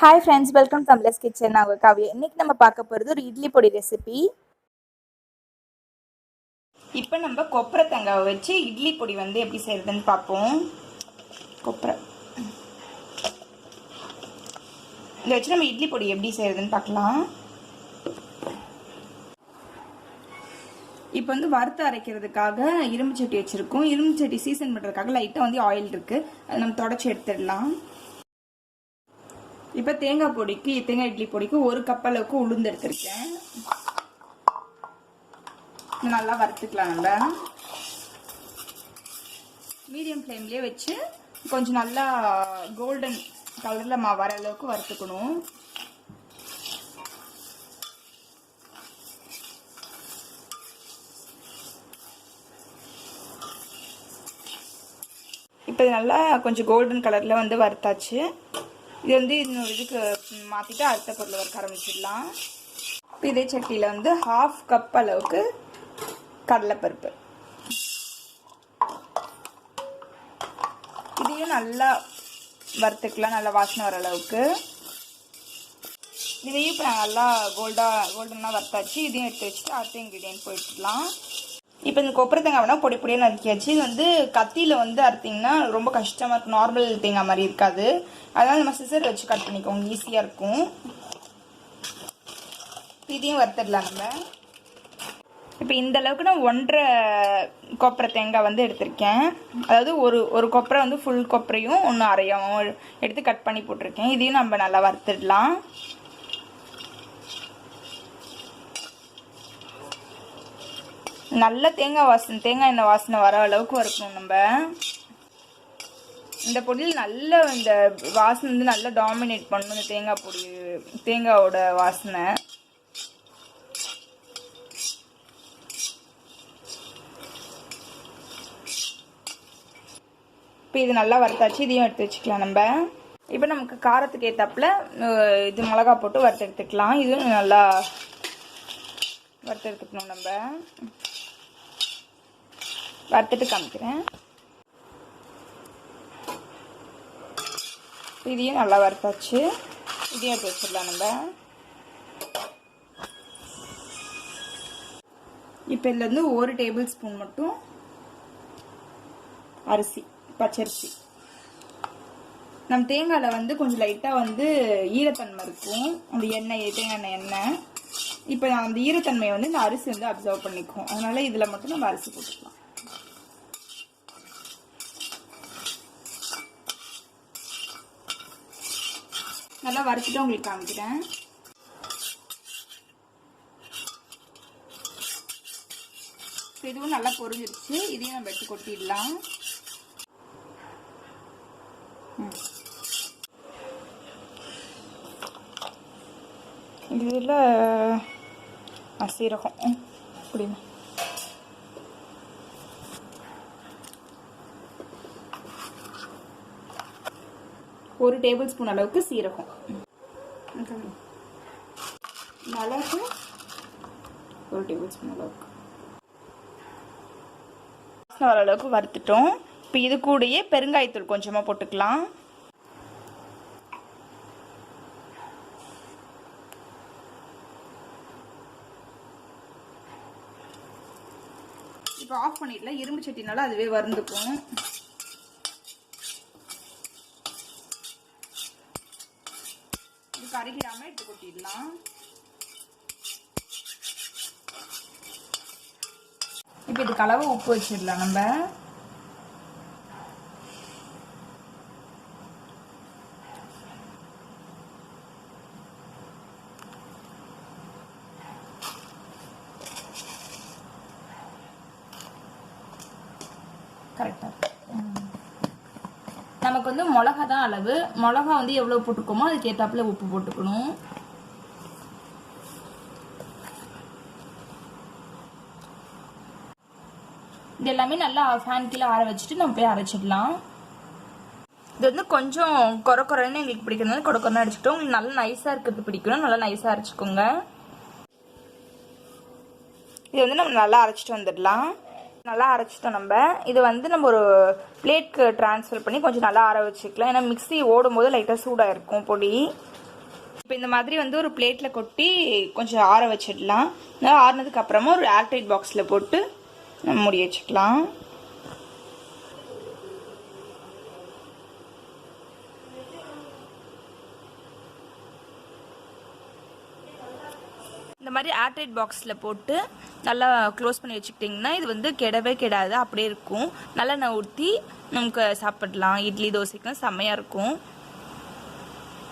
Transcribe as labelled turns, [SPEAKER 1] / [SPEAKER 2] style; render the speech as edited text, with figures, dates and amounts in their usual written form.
[SPEAKER 1] Hi friends, welcome to Tamizhar's kitchen. நான் உங்க காவியா. இன்னைக்கு நம்ம பார்க்க போறது ஒரு இட்லி பொடி ரெசிபி. இப்போ நம்ம கொப்பரை தேங்காவை வச்சு இட்லி பொடி வந்து எப்படி செய்யறதுன்னு பார்ப்போம். கொப்பரை இதை வச்சு நம்ம இட்லி பொடி எப்படி செய்யறதுன்னு பார்க்கலாம். இப்போ வந்து வறுத்து அரைக்கிறதுக்காக இரும்பு சட்டி வச்சிருக்கோம். இரும்பு சட்டி சீசன் பண்றதுக்காக லைட்டா வந்து ஆயில் இருக்கு. அதை நம்ம தொடச்சி எடுத்துடலாம். இப்போ தேங்காய் இட்லி பொடிக்கு 1 கப் அளவுக்கு உளுந்து எடுத்திருக்கேன். நல்லா வறுத்துக்கலாம். நம்ம மீடியம் ஃப்ளேம்லயே வச்சு கொஞ்சம் நல்லா கோல்டன் கலர்ல வர அளவுக்கு வறுத்துக்கணும். இப்போ நல்லா கொஞ்சம் கோல்டன் கலர்ல வந்து வறுத்தாச்சு. இது வந்து இன்னொரு இதுக்கு மாற்றிட்டு அடுத்த பொருளை வறுக்க ஆரம்பிச்சிடலாம். இப்போ இதே சட்டியில் வந்து 1/2 கப் அளவுக்கு கடலைப்பருப்பு, இதையும் நல்லா வறுத்துக்கலாம். நல்லா வாசனை வர அளவுக்கு இதையும் இப்போ நல்லா கோல்டனாக வறுத்தாச்சு. இதையும் எடுத்து வச்சுட்டு அடுத்த இன்க்ரீடியன்ட் போயிட்டுலாம். இப்போ இந்த கொப்பரை தேங்காய் வேணால் பொடி பொடியாக நறுக்கியாச்சு. இது வந்து கத்தியில் வந்து அறுத்திங்கன்னா ரொம்ப கஷ்டமாக இருக்கும். நார்மல் தேங்காய் மாதிரி இருக்காது. அதனால் நம்ம சிசர் வச்சு கட் பண்ணிக்கோங்க, ஈஸியாக இருக்கும். இதையும் வறுத்துடலாம் நம்ம. இப்போ இந்த அளவுக்கு நான் 1.5 கொப்பரை தேங்காய் வந்து எடுத்திருக்கேன். அதாவது ஒரு கொப்பரை வந்து ஃபுல் கொப்பரையும் 1 அரையும் எடுத்து கட் பண்ணி போட்டிருக்கேன். இதையும் நம்ம நல்லா வறுத்துடலாம். நல்ல தேங்காய் எண்ணெய் வாசனை வர அளவுக்கு வறுக்கணும். நம்ம இந்த பொடியில் நல்ல இந்த வாசனை வந்து நல்லா டாமினேட் பண்ணணும். இந்த தேங்காயோட வாசனை. இப்போ இது நல்லா வறுத்தாச்சு. இதையும் எடுத்து வச்சுக்கலாம். நம்ம இப்போ நமக்கு காரத்துக்கு ஏற்றாப்புல இது மிளகா போட்டு வறுத்து எடுத்துக்கலாம். இதுவும் நல்லா வறுத்து எடுத்துக்கணும். நம்ம வறுத்துட்டு காமிக்கிறேன். இதையும் நல்லா வறுத்தாச்சு. இதையும் எடுத்து வச்சிடலாம். நம்ம இப்போ இதுல இருந்து 1 டேபிள் ஸ்பூன் மட்டும் பச்சரிசி. நம்ம தேங்காயில் வந்து கொஞ்சம் லைட்டாக வந்து ஈரத்தன்மை இருக்கும். அந்த தேங்காய் எண்ணெய் இப்போ அந்த ஈரத்தன்மையை வந்து இந்த அரிசி வந்து அப்சர்வ் பண்ணிக்கும். அதனால இதில் மட்டும் நம்ம அரிசி போட்டுக்கலாம். நல்லா வறுத்துட்டு உங்களுக்கு காமிக்கிறேன். இதுவும் நல்லா பொரிஞ்சிருச்சு. இதையும் நம்ம எடுத்து கொட்டிடலாம். இதில் சீரகம் அப்படின்னா 1 டேபிள் ஸ்பூன் அளவுக்கு சீரகம், மிளகு 1 டேபிள் ஸ்பூன் அளவுக்கு வர அளவுக்கு வறுத்துட்டோம். இப்போ இது கூடயே பெருங்காயத்தூள் கொஞ்சமாக போட்டுக்கலாம். இப்போ ஆஃப் பண்ணிடலாம். இரும்பு சட்டினால அதுவே வறுந்துக்கும். இது கருகிடாம எடுத்து கொட்டிடலாம். இப்போ இதுக்கு அளவு உப்பு வச்சிடலாம். நம்ம கரெக்டாக நமக்கு வந்து மிளகா தான் அளவு. மிளகா வந்து எவ்வளோ போட்டுக்கோமோ அதுக்கு ஏற்றாப்புல உப்பு போட்டுக்கணும். இது எல்லாமே நல்லா ஃபேன் கீழே ஆற வச்சுட்டு நம்ம போய் அரைச்சிடலாம். இது வந்து கொஞ்சம் குறைன்னு எங்களுக்கு பிடிக்கிறதுனால குறைன்னு அரைச்சிக்கிட்டோம். உங்களுக்கு நல்லா நைஸாக இருக்கிறது பிடிக்கணும், நல்லா நைஸாக அரைச்சிக்கோங்க. இது வந்து நம்ம நல்லா அரைச்சிட்டு வந்துடலாம். நல்லா அரைச்சிட்டோம். இது வந்து நம்ம ஒரு பிளேட்க்கு ட்ரான்ஸ்ஃபர் பண்ணி கொஞ்சம் நல்லா ஆற வச்சுக்கலாம். ஏன்னா மிக்ஸி ஓடும் போது லைட்டாக சூடாக இருக்கும் பொடி. இப்போ இந்த மாதிரி வந்து ஒரு பிளேட்டில் கொட்டி கொஞ்சம் ஆற வச்சிடலாம். ஆறுனதுக்கு அப்புறமா ஒரு ஏர்டைட் பாக்ஸில் போட்டு நம்ம மூடி வச்சுக்கலாம். இந்த மாதிரி ஏர்டைட் பாக்ஸில் போட்டு நல்லா க்ளோஸ் பண்ணி வச்சுக்கிட்டிங்கன்னா இது வந்து கெடவே கெடாது, அப்படியே இருக்கும். நல்லா நான் ஊற்றி நமக்கு சாப்பிடலாம். இட்லி தோசைக்கும் செம்மையாக இருக்கும்.